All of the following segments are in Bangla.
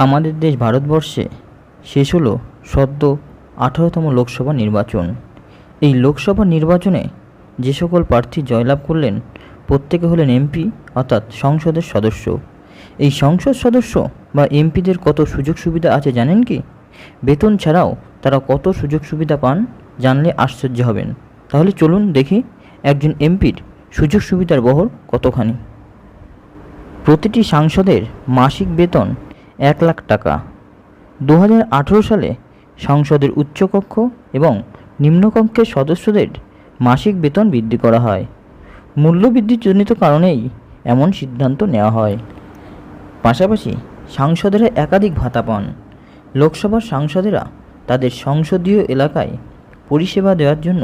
আমাদের দেশ ভারতবর্ষে শেষ হলো সদ্য 18তম লোকসভা নির্বাচন। এই লোকসভা নির্বাচনে যে সকল প্রার্থী জয়লাভ করলেন প্রত্যেকে হলেন এমপি অর্থাৎ সংসদের সদস্য। এই সংসদ সদস্য বা এমপিদের কত সুযোগ সুবিধা আছে জানেন কি? বেতন ছাড়াও তারা কত সুযোগ সুবিধা পান জানলে আশ্চর্য হবেন। তাহলে চলুন দেখি একজন এমপির সুযোগ সুবিধার বহর কতখানি। প্রতিটি সাংসদের মাসিক বেতন 1 লাখ টাকা। 2018 সালে সংসদের উচ্চকক্ষ এবং নিম্নকক্ষের সদস্যদের মাসিক বেতন বৃদ্ধি করা হয়। মূল্যবৃদ্ধিজনিত কারণেই এমন সিদ্ধান্ত নেওয়া হয়। পাশাপাশি সাংসদেরা একাধিক ভাতা পান। লোকসভার সাংসদেরা তাদের সংসদীয় এলাকায় পরিষেবা দেওয়ার জন্য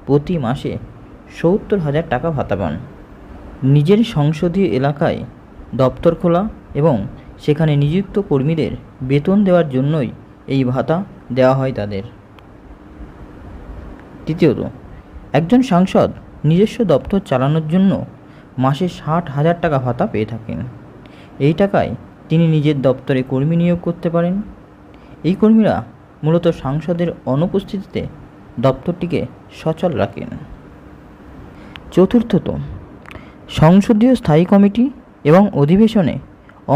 প্রতি মাসে 70,000 টাকা ভাতা পান। নিজের সংসদীয় এলাকায় দপ্তর খোলা এবং সেখানে নিযুক্ত কর্মীদের বেতন দেওয়ার জন্যই এই ভাতা দেওয়া হয় তাদের। তৃতীয়ত, একজন সাংসদ নিজস্ব দপ্তর চালানোর জন্য মাসে 60,000 টাকা ভাতা পেয়ে থাকেন। এই টাকায় তিনি নিজের দপ্তরে কর্মী নিয়োগ করতে পারেন। এই কর্মীরা মূলত সাংসদের অনুপস্থিতিতে দপ্তরটিকে সচল রাখেন। চতুর্থত, সংসদীয় স্থায়ী কমিটি এবং অধিবেশনে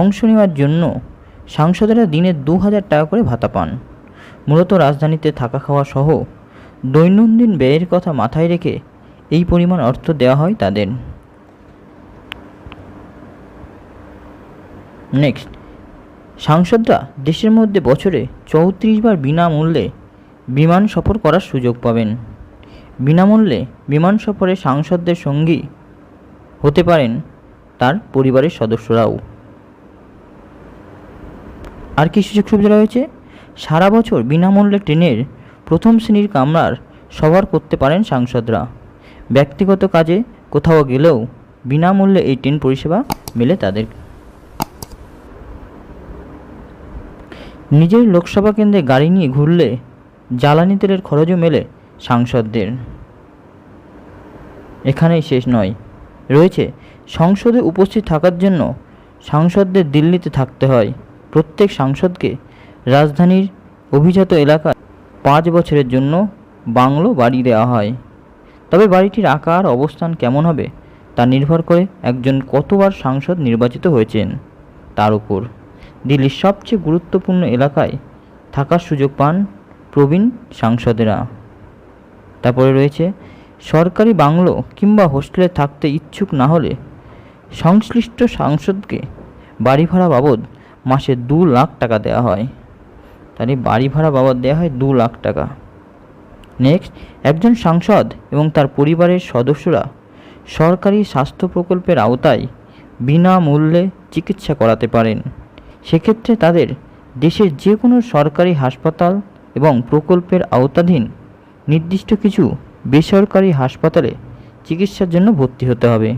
অংশ নেওয়ার জন্য সাংসদেরা দিনে 2,000 টাকা করে ভাতা পান। মূলত রাজধানীতে থাকা খাওয়া সহ দৈনন্দিন ব্যয়ের কথা মাথায় রেখে এই পরিমাণ অর্থ দেওয়া হয় তাদের। নেক্সট, সাংসদরা দেশের মধ্যে বছরে 34 বার বিনামূল্যে বিমান সফর করার সুযোগ পাবেন। বিনামূল্যে বিমান সফরে সাংসদদের সঙ্গী হতে পারেন তার পরিবারের সদস্যরাও। আর কি সুযোগ সুবিধা রয়েছে? সারা বছর বিনামূল্যে ট্রেনের প্রথম শ্রেণীর কামরার সফর করতে পারেন সাংসদরা। ব্যক্তিগত কাজে কোথাও গেলেও বিনামূল্যে এই ট্রেন পরিষেবা মেলে তাদের। নিজের লোকসভা কেন্দ্রে গাড়ি নিয়ে ঘুরলে জ্বালানি তেলের খরচও মেলে সাংসদদের। এখানেই শেষ নয়, রয়েছে সংসদে উপস্থিত থাকার জন্য সাংসদদের দিল্লিতে থাকতে হয়। প্রত্যেক সাংসদকে রাজধানীর অভিজাত এলাকায় 5 বছরের জন্য বাংলো বাড়ি দেওয়া হয়। তবে বাড়িটির আকার অবস্থান কেমন হবে তা নির্ভর করে একজন কতবার সাংসদ নির্বাচিত হয়েছেন তার উপর। দিল্লির সবচেয়ে গুরুত্বপূর্ণ এলাকায় থাকার সুযোগ পান প্রবীণ সাংসদেরা। তারপরে রয়েছে সরকারি বাংলো কিংবা হোস্টেলে থাকতে ইচ্ছুক না হলে সংশ্লিষ্ট সাংসদকে বাড়ি ভাড়া বাবদ মাসে 2 লাখ টাকা দেওয়া হয়। তাহলে বাড়ি ভাড়া বাবদ দেওয়া হয় 2 লাখ টাকা। নেক্সট, একজন সাংসদ এবং তার পরিবারের সদস্যরা সরকারি স্বাস্থ্য প্রকল্পের আওতায় বিনামূল্যে চিকিৎসা করাতে পারেন। সেক্ষেত্রে তাদের দেশের যে কোনো সরকারি হাসপাতাল এবং প্রকল্পের আওতাধীন নির্দিষ্ট কিছু বেসরকারি হাসপাতালে চিকিৎসার জন্য ভর্তি হতে হবে।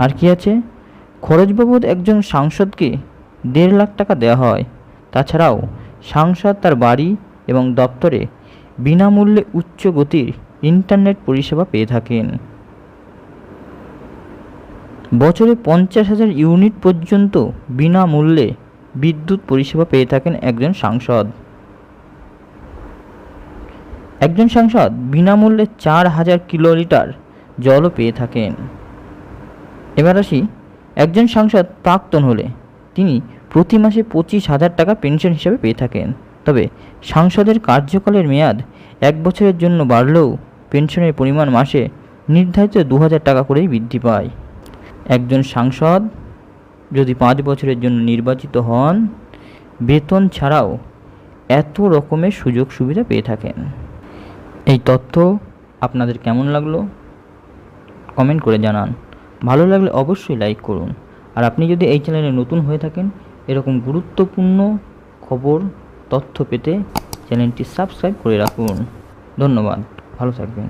আর কি আছে? খরচ বাবদ একজন সাংসদকে 1.5 লাখ টাকা দেওয়া হয়। তাছাড়াও সাংসদ তার বাড়ি এবং দপ্তরে বিনামূল্যে উচ্চ গতির ইন্টারনেট পরিষেবা পেয়ে থাকেন। বছরে 50,000 ইউনিট পর্যন্ত বিনামূল্যে বিদ্যুৎ পরিষেবা পেয়ে থাকেন একজন সাংসদ। একজন সাংসদ বিনামূল্যে 4,000 কিলোলিটার জলও পেয়ে থাকেন। এবার আসি, একজন সাংসদ প্রাক্তন হলে তিনি প্রতি মাসে 25,000 টাকা পেনশন হিসাবে পেয়ে থাকেন। তবে সাংসদের কার্যকালের মেয়াদ 1 বছরের জন্য বাড়লেও পেনশনের পরিমাণ মাসে নির্ধারিত 2,000 টাকা করেই বৃদ্ধি পায়। একজন সাংসদ যদি 5 বছরের জন্য নির্বাচিত হন, বেতন ছাড়াও এত রকমের সুযোগ সুবিধা পেয়ে থাকেন। এই তথ্য আপনাদের কেমন লাগলো কমেন্ট করে জানান। ভালো লাগলে অবশ্যই লাইক করুন। আর আপনি যদি এই চ্যানেলে নতুন হয়ে থাকেন, এরকম গুরুত্বপূর্ণ খবর তথ্য পেতে চ্যানেলটি সাবস্ক্রাইব করে রাখুন। ধন্যবাদ, ভালো থাকবেন।